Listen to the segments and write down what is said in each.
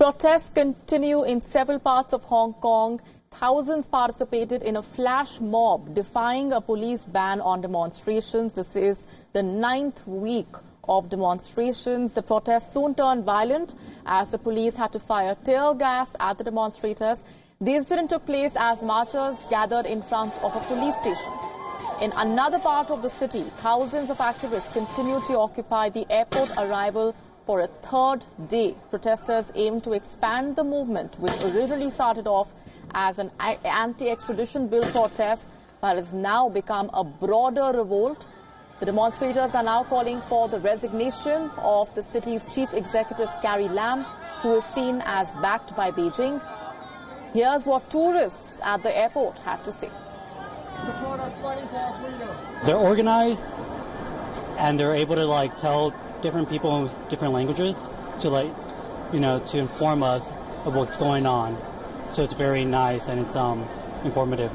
Protests continue in several parts of Hong Kong. Thousands participated in a flash mob defying a police ban on demonstrations. This is the 9th week of demonstrations. The protests soon turned violent as the police had to fire tear gas at the demonstrators. The incident took place as marchers gathered in front of a police station. In another part of the city, thousands of activists continue to occupy the airport arrival for a third day. Protesters aim to expand the movement, which originally started off as an anti-extradition bill protest, but has now become a broader revolt. The demonstrators are now calling for the resignation of the city's chief executive, Carrie Lam, who is seen as backed by Beijing. Here's what tourists at the airport had to say. They're organized and they're able to tell different people in different languages to to inform us of what's going on. So it's very nice and it's informative.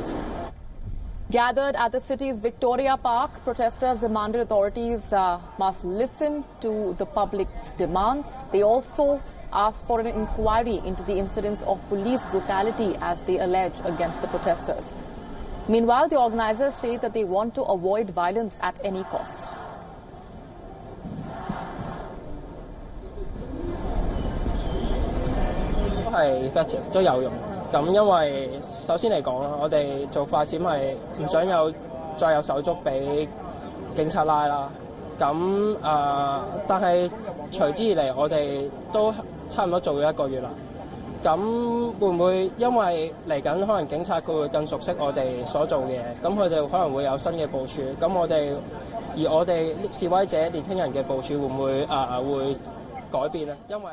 Gathered at the city's Victoria Park, protesters demanded authorities must listen to the public's demands. They also asked for an inquiry into the incidents of police brutality as they allege against the protesters. Meanwhile, the organizers say that they want to avoid violence at any cost. 係 effective 都有用。咁因為首先嚟講啦，我哋做法閃係唔想再有手足俾警察拉啦。咁但係隨之而嚟，我哋都差唔多做咗1個月啦。咁會唔會因為嚟緊可能警察佢會更熟悉我哋所做嘅嘢，咁佢哋可能會有新嘅部署。咁我哋示威者年輕人嘅部署會唔會會改變呢？因為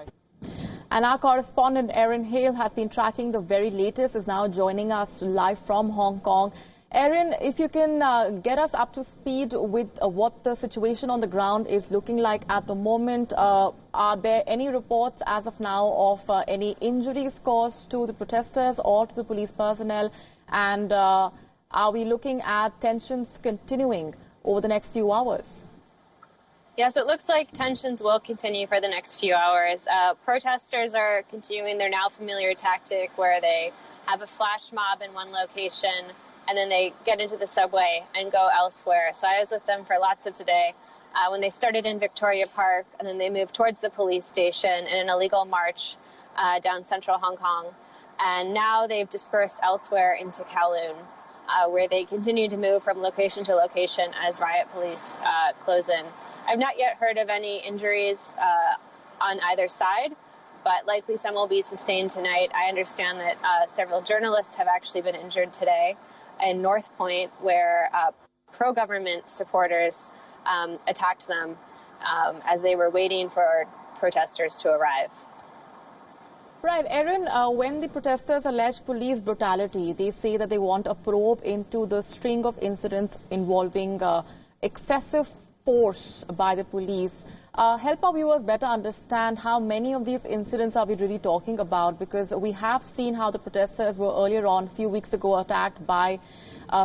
And our correspondent Erin Hale has been tracking the very latest, is now joining us live from Hong Kong. Erin, if you can get us up to speed with what the situation on the ground is looking like at the moment. Are there any reports as of now of any injuries caused to the protesters or to the police personnel? And are we looking at tensions continuing over the next few hours? Yes, it looks like tensions will continue for the next few hours. Protesters are continuing their now familiar tactic where they have a flash mob in one location and then they get into the subway and go elsewhere. So I was with them for lots of today when they started in Victoria Park and then they moved towards the police station in an illegal march down central Hong Kong. And now they've dispersed elsewhere into Kowloon, where they continue to move from location to location as riot police close in. I've not yet heard of any injuries on either side, but likely some will be sustained tonight. I understand that several journalists have actually been injured today in North Point, where pro-government supporters attacked them as they were waiting for protesters to arrive. Right, Erin, when the protesters allege police brutality, they say that they want a probe into the string of incidents involving excessive force by the police. Help our viewers better understand how many of these incidents are we really talking about, because we have seen how the protesters were earlier on, a few weeks ago, attacked by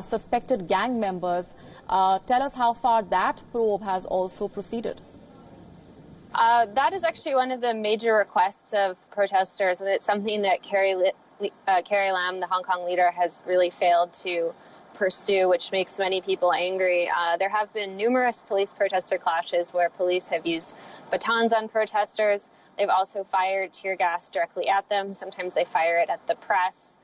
suspected gang members. Tell us how far that probe has also proceeded. That is actually one of the major requests of protesters, and it's something that Carrie Lam, the Hong Kong leader, has really failed to pursue, which makes many people angry. There have been numerous police protester clashes where police have used batons on protesters. They've also fired tear gas directly at them. Sometimes they fire it at the press.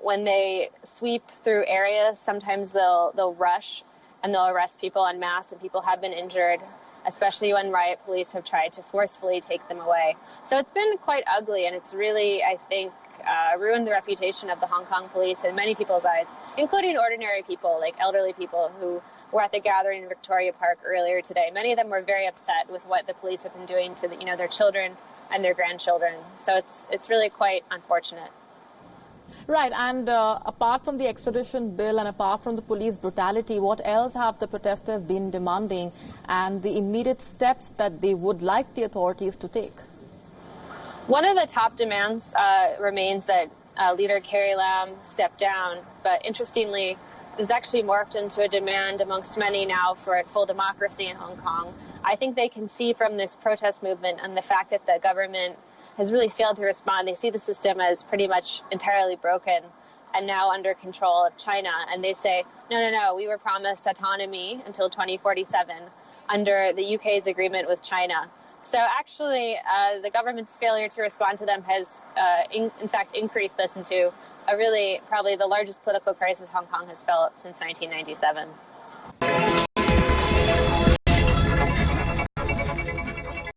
When they sweep through areas, sometimes they'll rush and they'll arrest people en masse, and people have been injured, especially when riot police have tried to forcefully take them away. So it's been quite ugly, and it's really, I think, ruined the reputation of the Hong Kong police in many people's eyes, including ordinary people, like elderly people who were at the gathering in Victoria Park earlier today. Many of them were very upset with what the police have been doing to their children and their grandchildren. So it's really quite unfortunate. Right, and apart from the extradition bill and apart from the police brutality, what else have the protesters been demanding and the immediate steps that they would like the authorities to take? One of the top demands remains that leader Carrie Lam step down, but interestingly, it's actually morphed into a demand amongst many now for full democracy in Hong Kong. I think they can see from this protest movement and the fact that the government has really failed to respond. They see the system as pretty much entirely broken and now under control of China. And they say, no, we were promised autonomy until 2047 under the UK's agreement with China. So actually, the government's failure to respond to them has, in fact, increased this into a really probably the largest political crisis Hong Kong has felt since 1997.